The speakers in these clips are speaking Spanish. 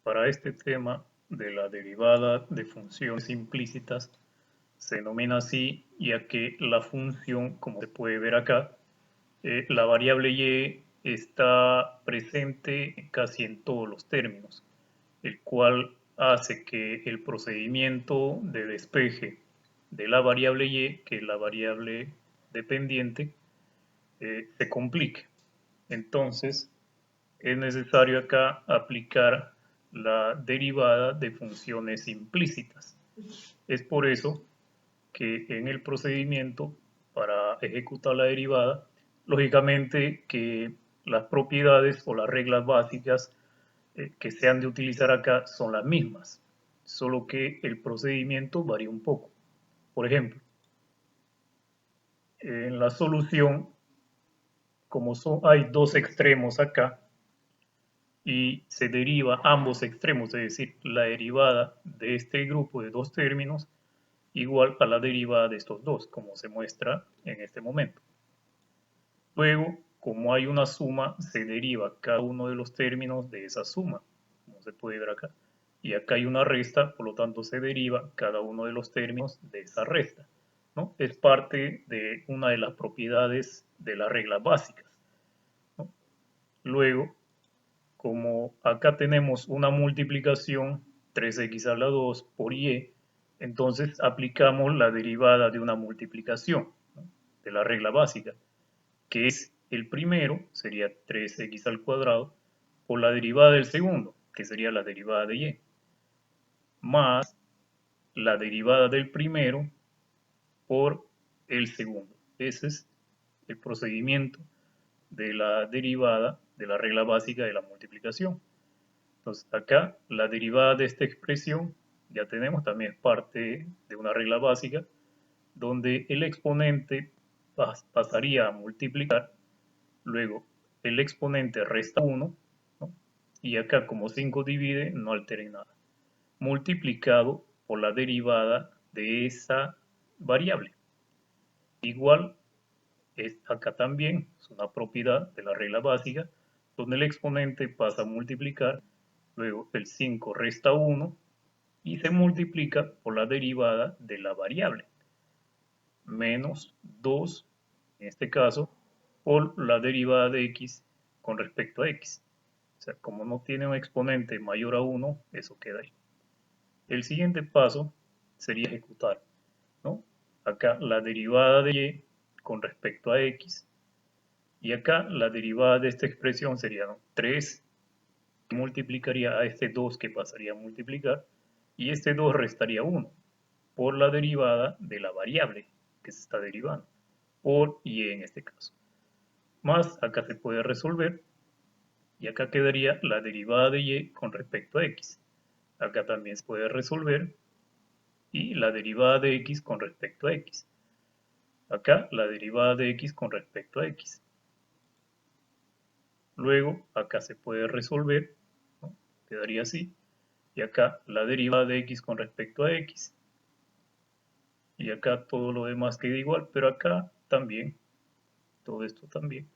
Para este tema de la derivada de funciones implícitas se denomina así ya que la función, como se puede ver acá, la variable y está presente casi en todos los términos, el cual hace que el procedimiento de despeje de la variable y, que es la variable dependiente, se complique. Entonces, es necesario acá aplicar la derivada de funciones implícitas. Es por eso que en el procedimiento para ejecutar la derivada, lógicamente que las propiedades o las reglas básicas que se han de utilizar acá son las mismas, solo que el procedimiento varía un poco. Por ejemplo, en la solución, como hay dos extremos acá, y se deriva ambos extremos, es decir, la derivada de este grupo de dos términos igual a la derivada de estos dos, como se muestra en este momento. Luego, como hay una suma, se deriva cada uno de los términos de esa suma, como se puede ver acá. Y acá hay una resta, por lo tanto se deriva cada uno de los términos de esa resta, ¿no? Es parte de una de las propiedades de las reglas básicas, ¿no? Luego, como acá tenemos una multiplicación 3x a la 2 por y, entonces aplicamos la derivada de una multiplicación, ¿no?, de la regla básica, que es el primero, sería 3x al cuadrado, por la derivada del segundo, que sería la derivada de y, más la derivada del primero por el segundo. Ese es el procedimiento de la derivada de la regla básica de la multiplicación. Entonces acá la derivada de esta expresión ya tenemos, también es parte de una regla básica, donde el exponente pasaría a multiplicar, luego el exponente resta 1, ¿no?, y acá como 5 divide no altera nada, multiplicado por la derivada de esa variable. Igual es acá también, es una propiedad de la regla básica, donde el exponente pasa a multiplicar, luego el 5 resta 1 y se multiplica por la derivada de la variable, menos 2, en este caso, por la derivada de x con respecto a x. O sea, como no tiene un exponente mayor a 1, eso queda ahí. El siguiente paso sería ejecutar, ¿no?, acá la derivada de y con respecto a x, y acá la derivada de esta expresión sería, ¿no?, 3, que multiplicaría a este 2 que pasaría a multiplicar, y este 2 restaría 1 por la derivada de la variable que se está derivando, por y en este caso. Más acá se puede resolver, y acá quedaría la derivada de y con respecto a x. Acá también se puede resolver, y la derivada de x con respecto a x. Acá la derivada de x con respecto a x. Luego acá se puede resolver, ¿no?, quedaría así, y acá la derivada de x con respecto a x, y acá todo lo demás queda igual, pero acá también, todo esto también.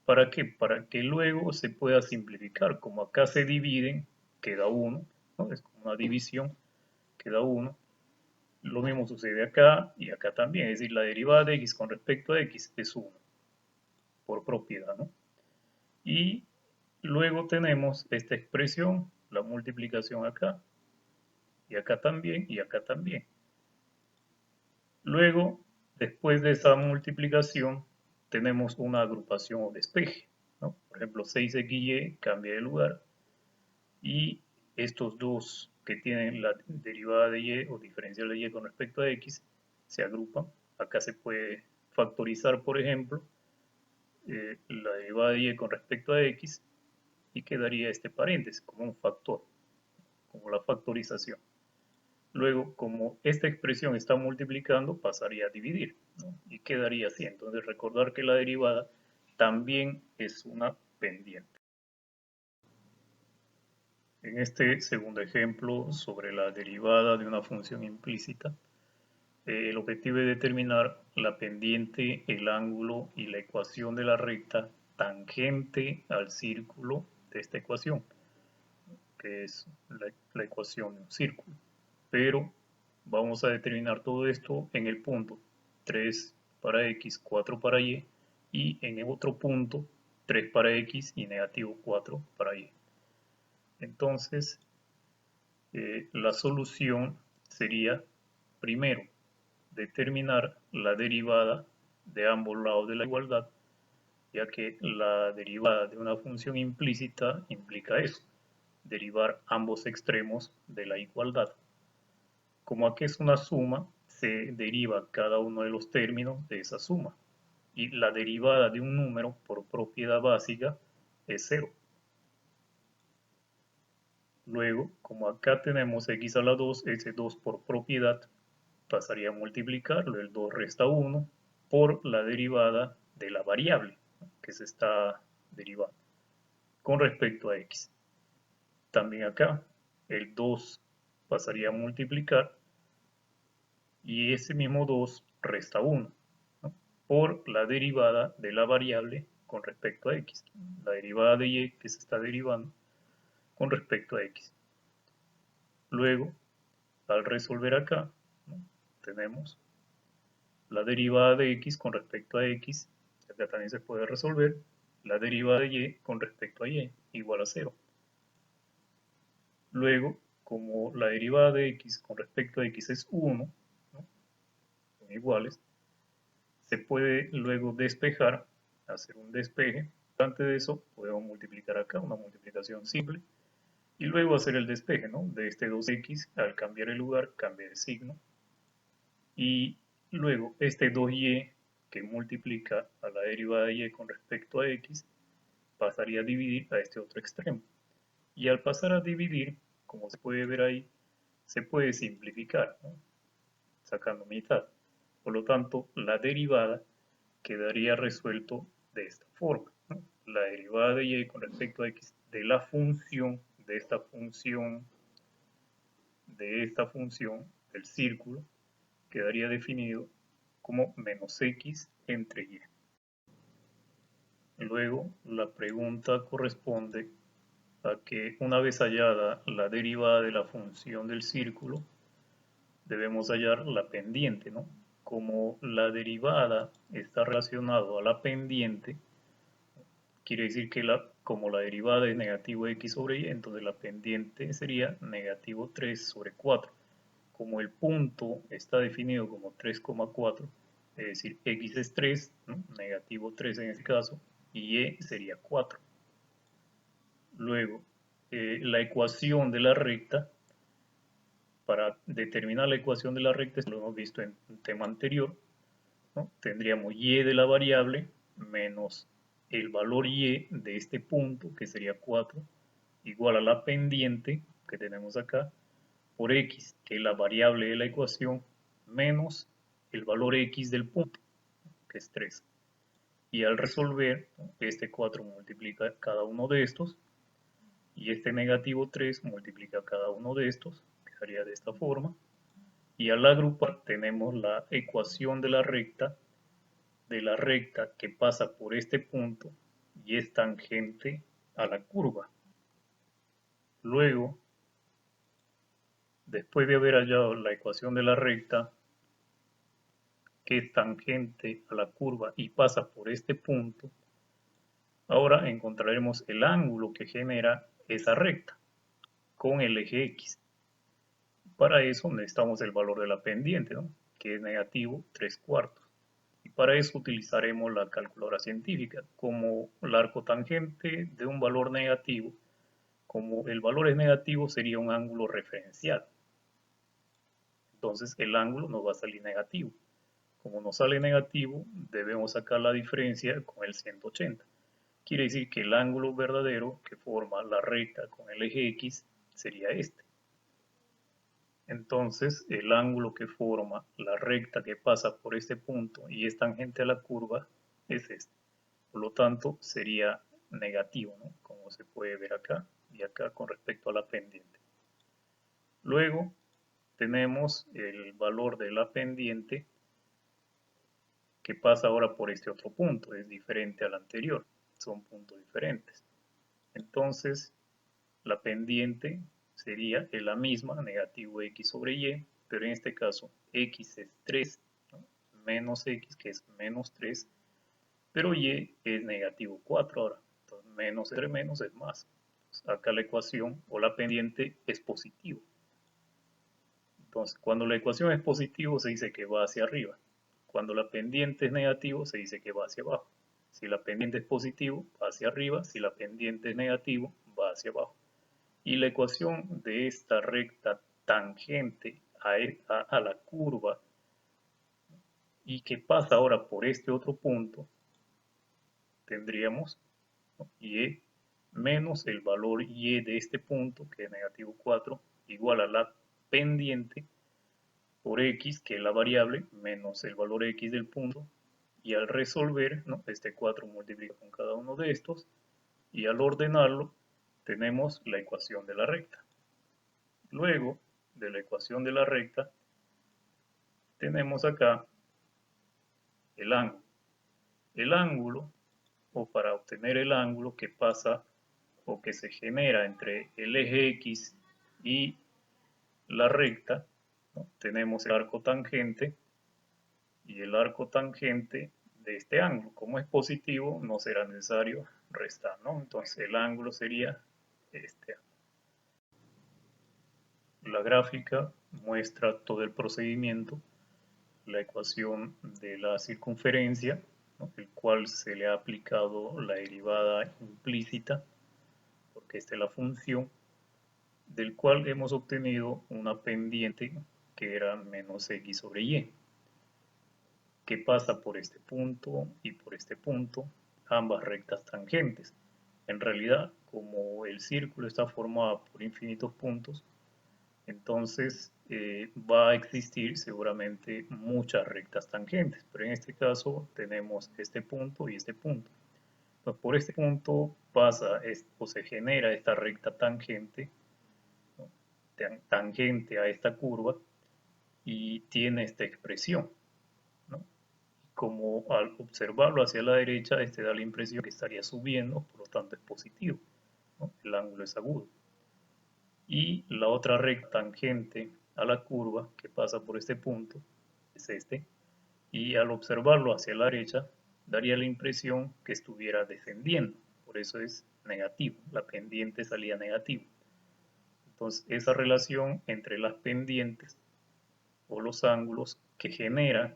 ¿Para qué? Para que luego se pueda simplificar. Como acá se dividen, queda 1, ¿no?, es como una división, queda 1. Lo mismo sucede acá y acá también, es decir, la derivada de x con respecto a x es 1, por propiedad, ¿no? Y luego tenemos esta expresión, la multiplicación acá, y acá también, y acá también. Luego, después de esa multiplicación, tenemos una agrupación o despeje, ¿no? Por ejemplo, 6xy cambia de lugar, y estos dos que tienen la derivada de y o diferencial de y con respecto a x se agrupan. Acá se puede factorizar, por ejemplo, la derivada de y con respecto a x, y quedaría este paréntesis como un factor, como la factorización. Luego, como esta expresión está multiplicando, pasaría a dividir, ¿no?, y quedaría así. Entonces, recordar que la derivada también es una pendiente. En este segundo ejemplo sobre la derivada de una función implícita, el objetivo es determinar la pendiente, el ángulo y la ecuación de la recta tangente al círculo de esta ecuación. que es la ecuación de un círculo. Pero vamos a determinar todo esto en el punto 3 para x, 4 para y, y en el otro punto 3 para x y negativo 4 para y. Entonces, la solución sería, primero, determinar la derivada de ambos lados de la igualdad, ya que la derivada de una función implícita implica eso, derivar ambos extremos de la igualdad. Como aquí es una suma, se deriva cada uno de los términos de esa suma. Y la derivada de un número por propiedad básica es 0. Luego, como acá tenemos x a la 2, ese 2 por propiedad pasaría a multiplicarlo, el 2 resta 1, por la derivada de la variable que se está derivando con respecto a x. También acá, el 2 pasaría a multiplicar y ese mismo 2 resta 1, ¿no? Por la derivada de la variable con respecto a x, la derivada de y que se está derivando con respecto a x. Luego, al resolver acá, ¿no? Tenemos la derivada de x con respecto a x, acá también se puede resolver, la derivada de y con respecto a y, igual a 0. Luego, como la derivada de x con respecto a x es 1, ¿no? Son iguales, se puede luego despejar, hacer un despeje. Antes de eso, podemos multiplicar acá, una multiplicación simple, y luego hacer el despeje, ¿no? De este 2x, al cambiar el lugar, cambia de signo. Y luego este 2y que multiplica a la derivada de y con respecto a x, pasaría a dividir a este otro extremo. Y al pasar a dividir, como se puede ver ahí, se puede simplificar, ¿no? Sacando mitad. Por lo tanto, la derivada quedaría resuelto de esta forma, ¿no? La derivada de y con respecto a x de la función, de esta función del círculo, quedaría definido como menos x entre y. Luego, la pregunta corresponde a que una vez hallada la derivada de la función del círculo, debemos hallar la pendiente, ¿no? Como la derivada está relacionada a la pendiente, quiere decir que como la derivada es negativo x sobre y, entonces la pendiente sería negativo 3 sobre 4. Como el punto está definido como 3,4, es decir, x es 3, ¿no? Negativo 3 en este caso, y y sería 4. Luego, la ecuación de la recta, para determinar la ecuación de la recta, lo hemos visto en un tema anterior, ¿no? Tendríamos y de la variable menos el valor y de este punto, que sería 4, igual a la pendiente que tenemos acá, por x, que es la variable de la ecuación, menos el valor x del punto, que es 3. Y al resolver, este 4 multiplica cada uno de estos, y este negativo 3 multiplica cada uno de estos, que sería de esta forma. Y al agrupar tenemos la ecuación de la recta que pasa por este punto y es tangente a la curva. Luego, después de haber hallado la ecuación de la recta que es tangente a la curva y pasa por este punto, ahora encontraremos el ángulo que genera esa recta con el eje X. Para eso necesitamos el valor de la pendiente, ¿no? Que es negativo 3/4. Y para eso utilizaremos la calculadora científica. Como el arco tangente de un valor negativo, como el valor es negativo, sería un ángulo referencial. Entonces el ángulo nos va a salir negativo. Como nos sale negativo, debemos sacar la diferencia con el 180. Quiere decir que el ángulo verdadero que forma la recta con el eje X sería este. Entonces, el ángulo que forma la recta que pasa por este punto y es tangente a la curva es este. Por lo tanto, sería negativo, ¿no? Como se puede ver acá y acá con respecto a la pendiente. Luego, tenemos el valor de la pendiente que pasa ahora por este otro punto. Es diferente al anterior. Son puntos diferentes. Entonces, la pendiente sería la misma, negativo x sobre y, pero en este caso x es 3, ¿no? Menos x, que es menos 3, pero y es negativo 4 ahora. Entonces, menos entre menos es más. Entonces, acá la ecuación o la pendiente es positivo. Entonces, cuando la ecuación es positivo, se dice que va hacia arriba. Cuando la pendiente es negativo, se dice que va hacia abajo. Si la pendiente es positivo, va hacia arriba. Si la pendiente es negativo, va hacia abajo. Y la ecuación de esta recta tangente a la curva y que pasa ahora por este otro punto, tendríamos, ¿no?, y menos el valor y de este punto, que es negativo 4, igual a la pendiente por x, que es la variable, menos el valor x del punto, y al resolver, ¿no?, este 4 multiplica con cada uno de estos, y al ordenarlo tenemos la ecuación de la recta. Luego de la ecuación de la recta tenemos acá el ángulo. El ángulo, o para obtener el ángulo que pasa o que se genera entre el eje X y la recta, ¿no?, tenemos el arco tangente y el arco tangente de este ángulo. Como es positivo, no será necesario restar, ¿no? Entonces el ángulo sería este. La gráfica muestra todo el procedimiento, la ecuación de la circunferencia, ¿no?, el cual se le ha aplicado la derivada implícita, porque esta es la función, del cual hemos obtenido una pendiente que era menos x sobre y, que pasa por este punto y por este punto, ambas rectas tangentes. En realidad, como el círculo está formado por infinitos puntos, entonces va a existir seguramente muchas rectas tangentes, pero en este caso tenemos este punto y este punto. Entonces, por este punto pasa o se genera esta recta tangente, ¿no?, tangente a esta curva, y tiene esta expresión, ¿no? Como al observarlo hacia la derecha, este da la impresión que estaría subiendo, por lo tanto es positivo, ¿no? El ángulo es agudo. Y la otra recta tangente a la curva que pasa por este punto es este, y al observarlo hacia la derecha daría la impresión que estuviera descendiendo, por eso es negativo, la pendiente salía negativa. Entonces esa relación entre las pendientes o los ángulos que genera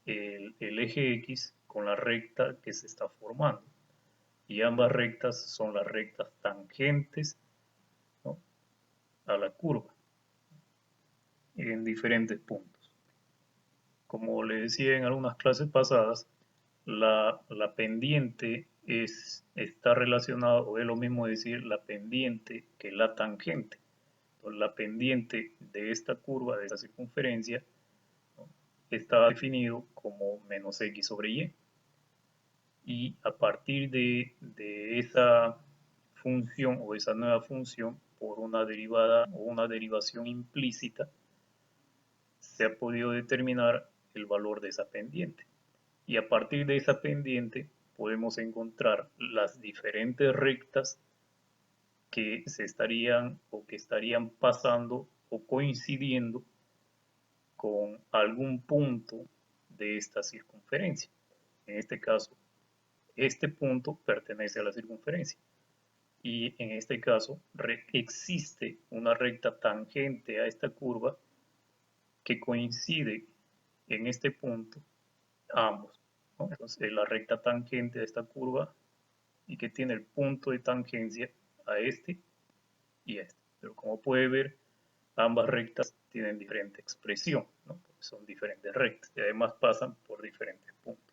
el eje X con la recta que se está formando, y ambas rectas son las rectas tangentes, ¿no?, a la curva en diferentes puntos. Como les decía en algunas clases pasadas, la pendiente está relacionada, o es lo mismo decir la pendiente que la tangente. Entonces, la pendiente de esta curva, de esta circunferencia, ¿no?, está definido como menos x sobre y. Y a partir de esa función o esa nueva función, por una derivada o una derivación implícita, se ha podido determinar el valor de esa pendiente. Y a partir de esa pendiente podemos encontrar las diferentes rectas que se estarían o que estarían pasando o coincidiendo con algún punto de esta circunferencia. En este caso, este punto pertenece a la circunferencia. Y en este caso existe una recta tangente a esta curva que coincide en este punto ambos, ¿no? Entonces es la recta tangente a esta curva y que tiene el punto de tangencia a este y a este. Pero como puede ver, ambas rectas tienen diferente expresión, ¿no?, porque son diferentes rectas y además pasan por diferentes puntos.